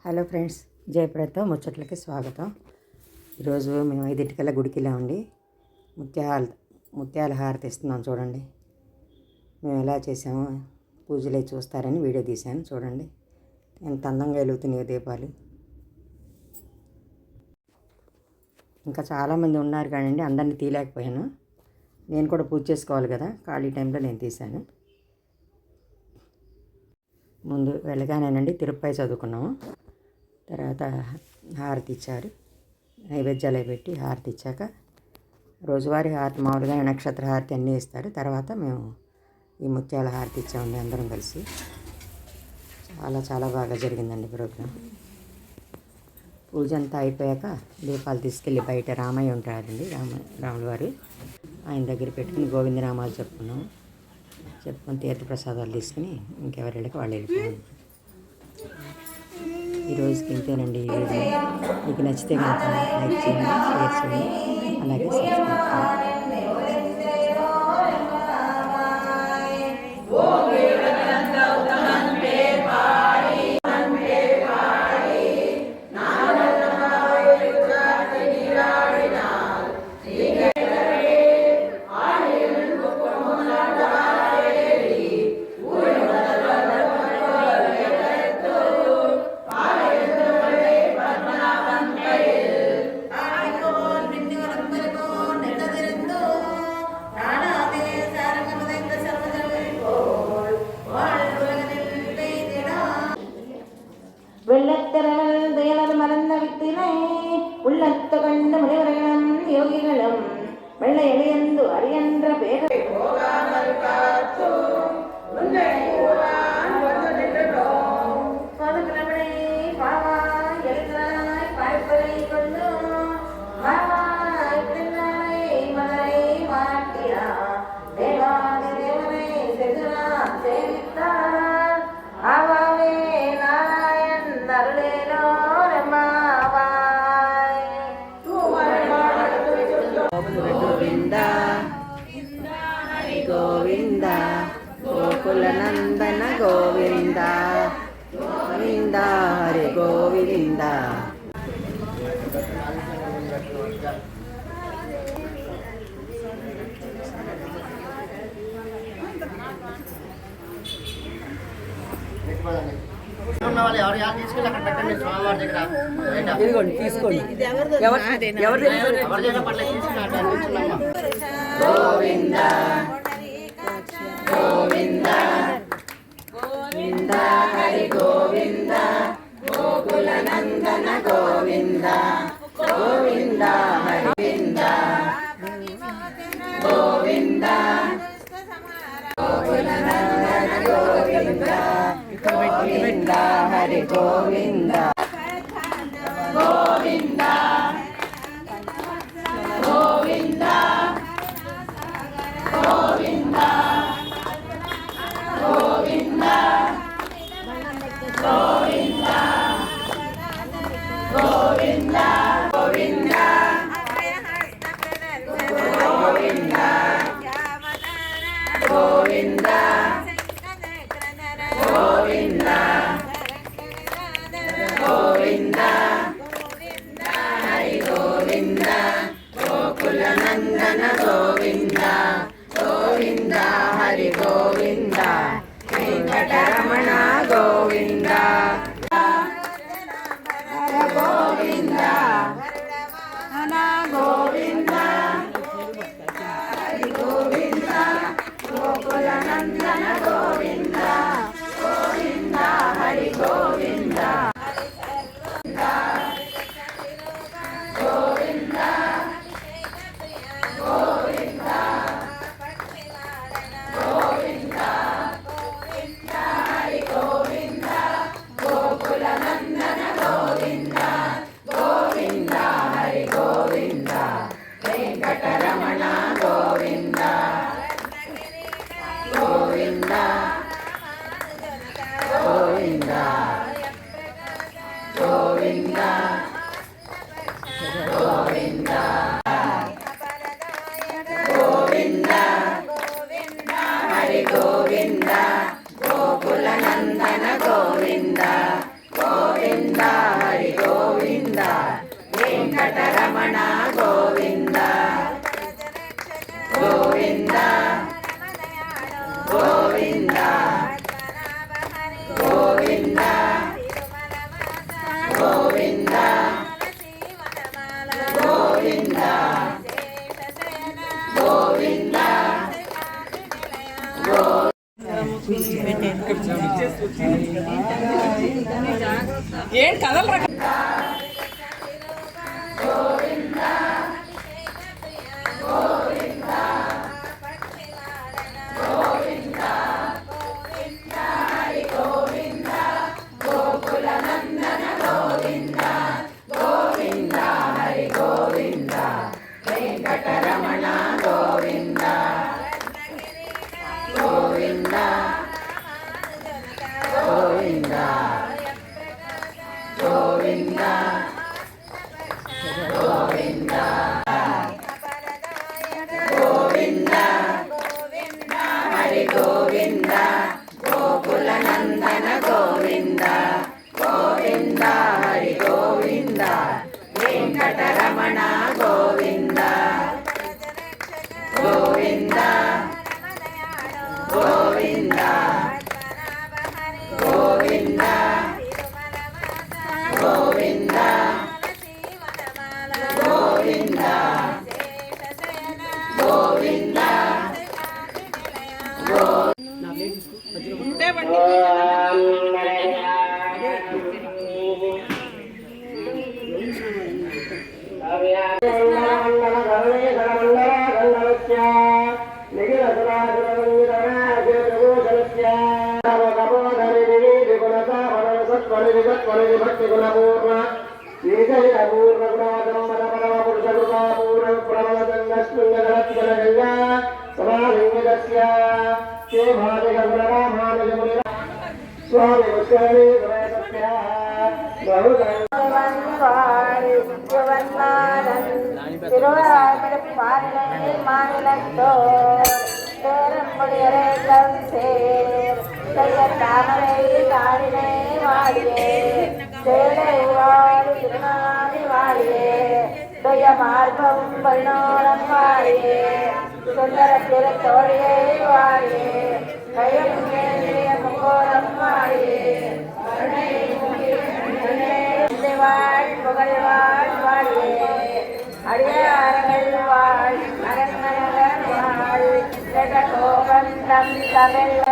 Hello friends, జయప్రదతో ముచ్చట్లకి స్వాగతం. ఈరోజు మేము 5 గుడికి వెళ్ళామండి. ముత్యాల హారతి ఇస్తున్నాం. చూడండి మేము ఎలా చేసామో పూజలు చూస్తారని వీడియో తీశాను. చూడండి ఎంత అందంగా వెలుగుతున్నాయో దీపాలు. ఇంకా చాలామంది ఉన్నారు కానీ అందరినీ తీయలేకపోయాను. నేను కూడా పూజ చేసుకోవాలి కదా, ఖాళీ టైంలో నేను తీశాను. ముందు వెళ్ళగానేనండి తిరుపతి చదువుకున్నాము. తర్వాత హారతి ఇచ్చారు. నైవేద్యాలు పెట్టి హారతి ఇచ్చాక రోజువారీ హారతి మామూలుగా నక్షత్ర హారతి అన్నీ ఇస్తారు. తర్వాత మేము ఈ ముత్యాల హారతి ఇచ్చామండి అందరం కలిసి. చాలా బాగా జరిగిందండి ప్రోగ్రాం. పూజ అంతా అయిపోయాక దీపాలు తీసుకెళ్ళి బయట రామయ్య ఉంటారండి, రాముల వారు, ఆయన దగ్గర పెట్టుకుని గోవిందనామాలు చెప్పుకున్నాము. చెప్పుకొని తీర్థప్రసాదాలు తీసుకుని ఇంకెవరికి వాళ్ళు వెళ్ళిపోయాము. ఈరోజుకి ఇంతేనండి. ఈ వీడియో మీకు నచ్చితే కనుక లైక్ చేయండి, షేర్ చేయండి, అలాగే సబ్స్క్రైబ్ చేయండి. வெள்ளத்திரள் துயலர் மறந்த வித்தினை உள்ளத்த கண்டு முனிவர்களும் யோகிகளும் வெள்ள எளியந்து அரியன்ற பேரை போகாமல் காத்தோம் பாவாய் எழுதாய் பார்ப்பதை கொள்ளும் மாவாய் பின்னாய் மலரை மாட்டியா தேவாதி தேவனை செதுனா சேவித்தார் ஆவாவே గోవింద హరి గోవింద గోకుల నందన గోవింద గోవింద హరి గోవింద. ఎవరు యాడ్ తీసుకెళ్ళి అక్కడ పెట్టండి స్వామివారి దగ్గర. ఇదిగోండి తీసుకోండి. గోవింద గోవింద గోవింద హరి గోవింద గోకుల నందన గోవింద గోవింద హరి గోవింద గోవింద గోకుల నందన గోవింద గోవింద హరి గోవింద గోవింద గోవింద గోవింద గోవింద గోవింద గోవింద గోవింద గోవింద గోవింద గోవింద గోవింద హరి గోవింద గోకుల నందన గోవింద గోవింద హరి గోవింద వెంకటరమణ గోవింద గోవింద గోవింద హరి గోవింద గోకుల నందన గోవింద గోవింద హరి గోవింద గోవింద గోవింద గోవింద హరి గోవింద గోకుల నందన గోవింద గోవింద హరి గోవింద వెంకటరమణ గోవింద గోవింద గోవింద గోవింద గోవింద గోవింద హరి గోవింద గోకుల నందన గోవింద గోవింద ఏం కథలు ఉంటే బండి స్వామి மார்பம் பரிணோரம் வாழியே சுந்தர திருத்தோழியே வாழியே கயம் முகோரம் வாழியே வாழ் புகழ்வாழ் வாழியே அடியார்கள் வாழ் அரங்கர்கள் வாழ் கோபந்தம் தமிழ்